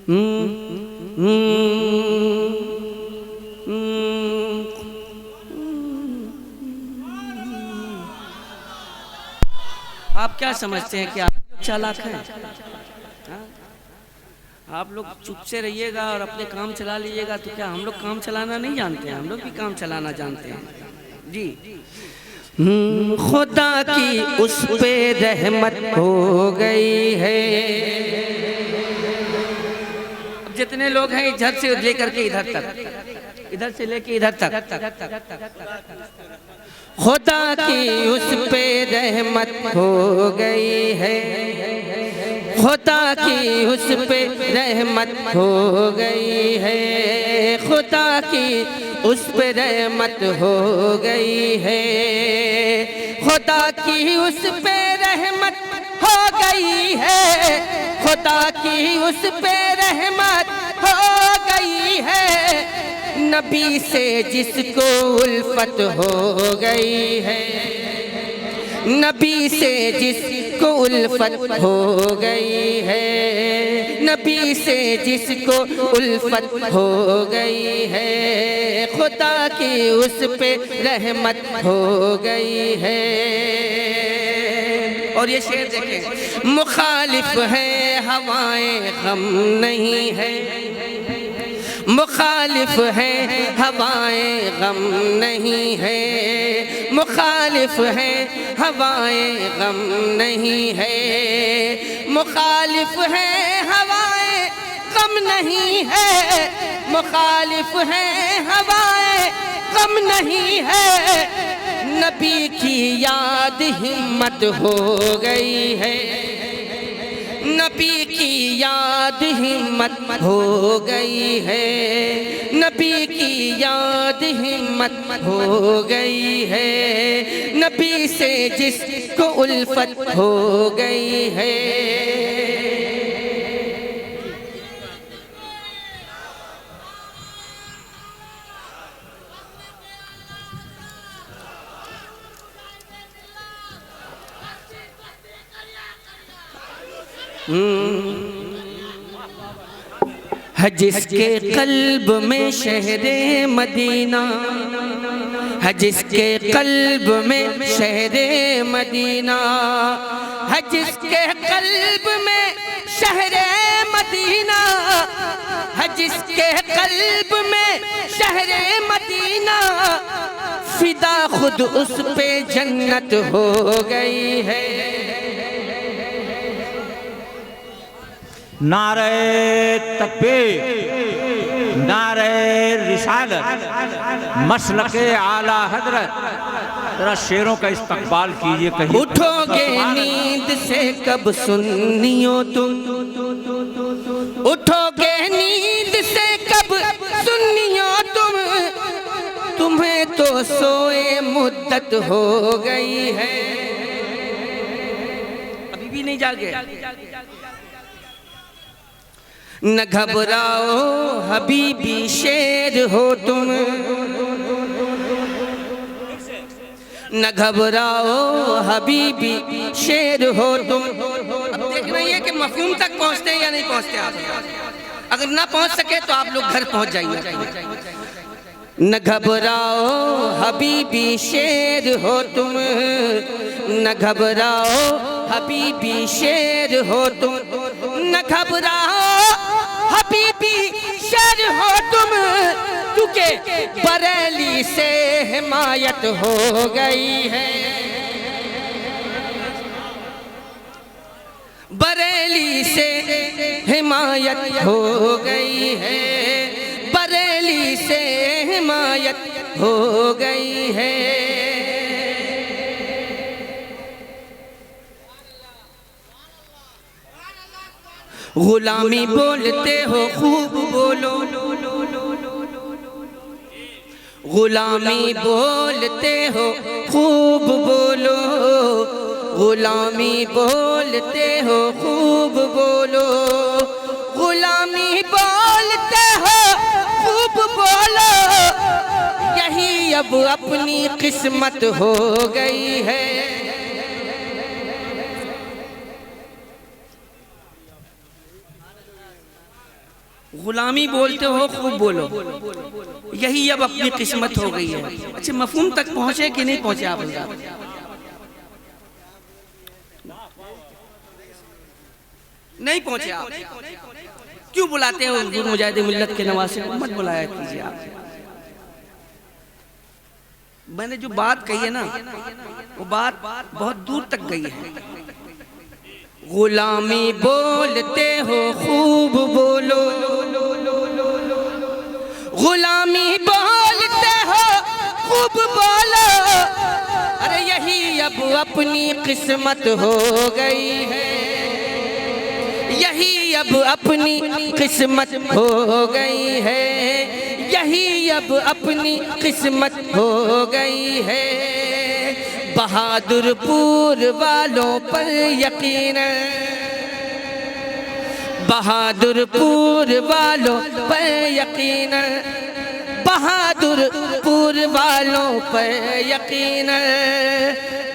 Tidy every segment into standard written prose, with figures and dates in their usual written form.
आप क्या समझते हैं कि आप चालाक हैं? हाँ? आप लोग चुप से रहिएगा और अपने काम चला लीजिएगा, तो क्या हम लोग काम चलाना नहीं जानते हैं? हम लोग भी काम चलाना जानते हैं जी। खुदा की उस पे रहमत हो गई है। अब जितने लोग हैं इधर से लेकर के इधर तक, इधर से लेके इधर तक, खुदा की उस पे रहमत हो गई है। खुदा की उस पे रहमत हो गई है। खुदा की उस पे रहमत हो गई है। खुदा की उस पे रहमत हो गई है। खुदा की उस पे रहमत हो गई है। नबी से जिसको उल्फत हो गई है। नबी से जिसको उल्फत हो गई है। नबी से जिसको उल्फत हो गई है। खुदा की उस पे रहमत हो गई है। और ये शेर देखें, मुखालिफ है हवाएं गम नहीं है। मुखालिफ है हवाएं गम नहीं है। मुखालिफ है हवाएं गम नहीं है। मुखालिफ है हवाएं गम नहीं है। मुखालिफ है हवाएं गम नहीं है। नबी की याद हिम्मत हो गई है। नबी की याद हिम्मत हो गई है। नबी की याद हिम्मत हो गई है। नबी से जिसको उल्फत हो गई है। है जिसके कल्ब में शहरे मदीना, है जिसके कल्ब में शहरे मदीना, है जिसके कल्ब में शहरे मदीना, है जिसके कल्ब में शहरे मदीना, फिदा खुद उस पे जन्नत हो गई है। नारे तकबीर, नारे रिसालत, मसलके आला हजरत। जरा शेरों का इस्तकबाल कीजिए। कहीं उठोगे नींद से कब सुन्नियों तुम, उठोगे नींद से कब सुन्नियों तुम, तुम्हें तो सोए मुद्दत हो गई है। अभी भी नहीं जागे। न घबराओ हबीबी शेर हो तुम, न घबराओ हबीबी शेर हो तुम। अब देखना ये कि मफहूम तक पहुंचते हैं या नहीं पहुंचते आप। अगर ना पहुंच सके तो आप लोग घर पहुंच जाइए। न घबराओ हबीबी शेर हो तुम, न घबराओ हबीबी शेर हो तुम, न घबराओ हबीबी शेर हो तुम, क्योंकि बरेली से हिमायत हो गई है। बरेली से हिमायत हो गई है। बरेली से हिमायत हो गई है। गुलामी बोलते हो खूब बोलो, गुलामी बोलते हो खूब बोलो, गुलामी बोलते हो खूब बोलो, गुलामी बोलते हो खूब बोलो, यही अब अपनी किस्मत हो गई है। गुलामी बोलते हो खूब बोलो, यही अब अपनी किस्मत हो गई है। अच्छा, मफहूम तक पहुंचे कि नहीं पहुंचे आप लोग? नहीं पहुंचे आप। क्यों बुलाते हो हुजूर मुजाहिद मिल्लत के नवासे को? मत बुलाया कीजिए आप। मैंने जो बात कही है ना, वो बात बहुत दूर तक गई है। गुलामी बोलते हो खूब बोलो, गुलामी बोलते हो खूब बोलो, अरे यही अब अपनी किस्मत हो गई है, यही अब अपनी किस्मत हो गई है, यही अब अपनी किस्मत हो गई है। बहादुरपुर वालों पर यकीन, बहादुरपुर वालों पर यकीन, बहादुरपुर वालों पर यकीन,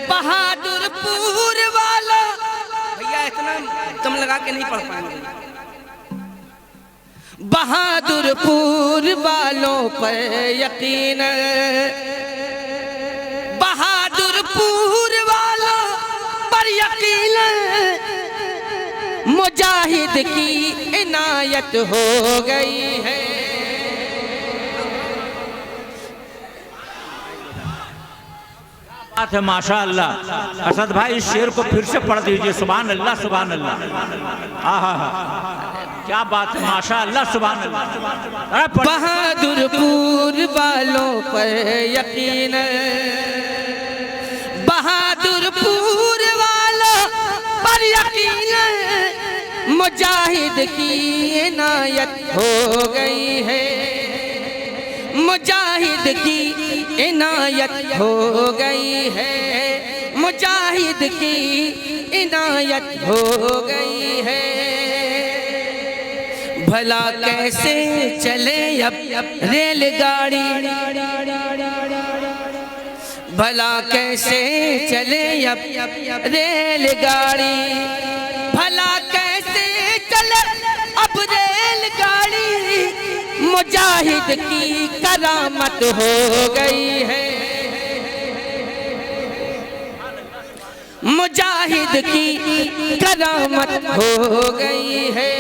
बहादुरपुर वालों। भैया इतना दम लगा के नहीं पढ़ पाएंगे। बहादुरपुर वालों पर यकीन, बहादुरपुर वालों पर यकीन, मुजाहिद की इनायत हो गई है। बात है माशाअल्लाह। असद भाई इस शेर को फिर से पढ़ दीजिए। सुभान अल्लाह, सुभान अल्लाह। हाँ, क्या बात है माशाअल्लाह, सुभान अल्लाह। बहादुरपुर वालों पर यकीन, बहादुरपुर वालों पर यकीन, मुजाहिद की इनायत हो गई है, मुजाहिद की इनायत हो गई है, मुजाहिद की इनायत हो गई है। भला कैसे चले अब रेलगाड़ी, भला कैसे चले अब रेलगाड़ी, भला कैसे चले अब रेलगाड़ी, मुजाहिद की करामत हो गई है, मुजाहिद की करामत हो गई है,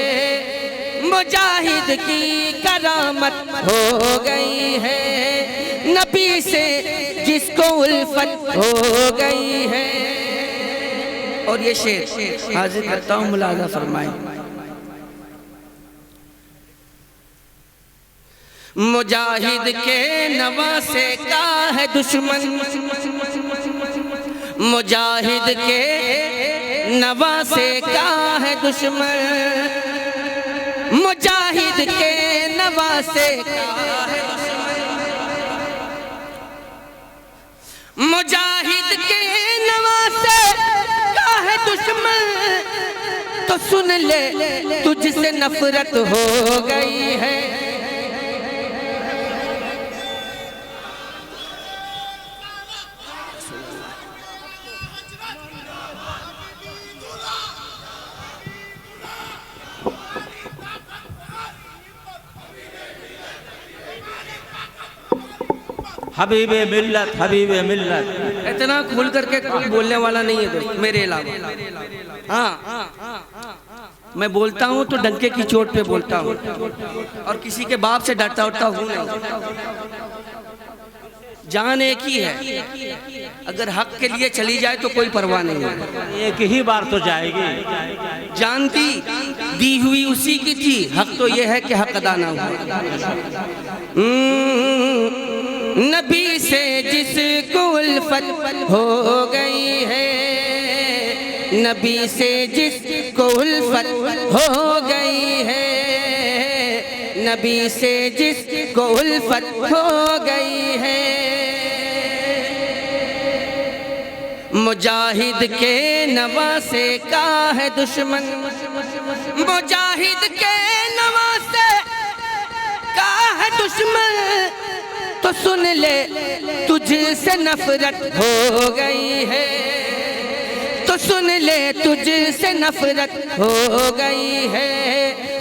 मुजाहिद की करामत हो गई है। नबी से जिसको उल्फत हो गई है। और ये शेर हाजिर करता हूँ, मुलाजा फरमाएं। मुजाहिद के नवासे का है दुश्मन, मुजाहिद के नवासे का है दुश्मन, मुजाहिद के नवासे का है दुश्मन, मुजाहिद के नवासे का है दुश्मन। तो सुन ले तुझसे नफरत हो गई है, हबीबे मिल्लत, हबीबे मिल्लत। इतना खुल करके कोई बोलने वाला नहीं है दोस्त मेरे अलावा। हाँ, मैं बोलता हूँ तो डंके की चोट पे बोलता हूँ, और किसी के बाप से डरता उठता हूँ नहीं। जान एक ही है, अगर हक के लिए चली जाए तो कोई परवाह नहीं है। एक ही बार तो जाएगी। जान दी हुई उसी की थी, हक तो ये है कि हक अदा ना हुआ। नबी से जिसको उल्फत हो गई है, नबी से जिसको उल्फत हो गई है, नबी से जिसको उल्फत हो गई है। मुजाहिद के नवासे का है दुश्मन, मुजाहिद के नवासे का है दुश्मन। तो सुन ले तुझसे नफरत हो गई है, तो सुन ले तुझसे नफरत हो गई है,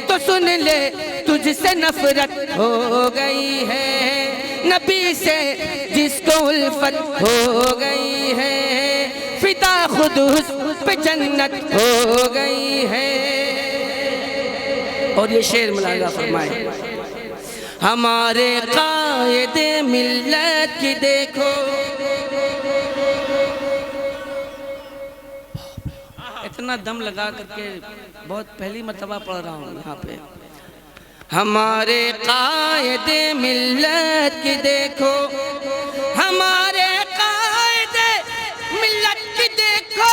तो सुन ले तुझसे नफरत हो गई है, नबी से जिसको उल्फत हो गई है, फिदा खुद उस पे जन्नत हो गई है। और ये शेर मुलाजा फरमाए, हमारे कायदे मिल्लत की देखो, इतना दम लगा करके बहुत पहली मर्तबा पढ़ रहा हूँ यहाँ पे। हमारे कायदे मिल्लत की देखो, हमारे कायदे मिल्लत की देखो,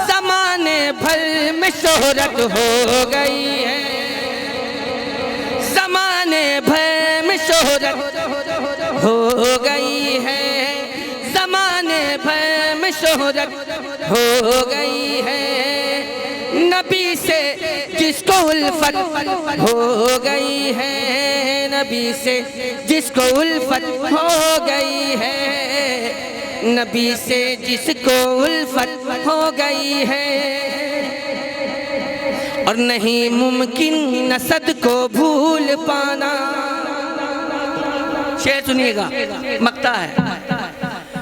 ज़माने भर में शोहरत हो गई है, ज़माने भर में शोहरत हो गई है, ज़माने भर में शोहरत हो गई है। नबी से जिसको उल्फत हो गई है, नबी से जिसको उल्फत हो गई है, नबी से जिसको उल्फत हो गई है। और नहीं मुमकिन नसद को भूल पाना, शेर सुनिएगा मक्ता है,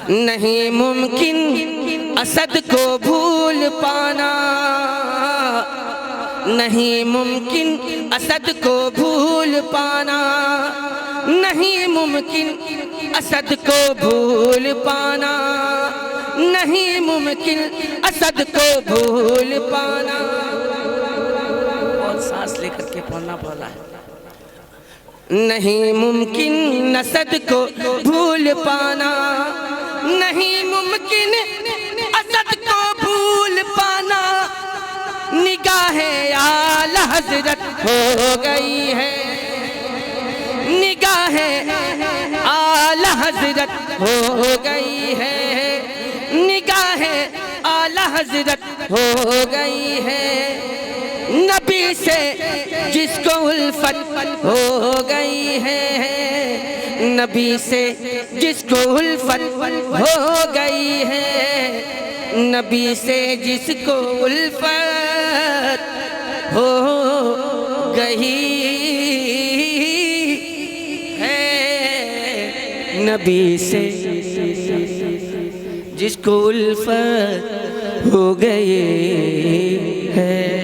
नहीं मुमकिन असद को भूल पाना, नहीं मुमकिन असद को भूल पाना, नहीं मुमकिन असद को भूल पाना, नहीं मुमकिन असद को भूल पाना। और सांस लेकर के पढ़ना पड़ रहा है। नहीं मुमकिन असद को भूल पाना, नहीं मुमकिन असद को भूल पाना, निगाहे आला हजरत हो गई है, निगाहे आला हजरत हो गई है, निगाहे आला हजरत हो गई है। नबी से जिसको उल्फत हो गई है, नबी से जिसको उल्फत हो गई है, नबी से जिसको उल्फत हो गई है, नबी से जिसको उल्फत हो गई है।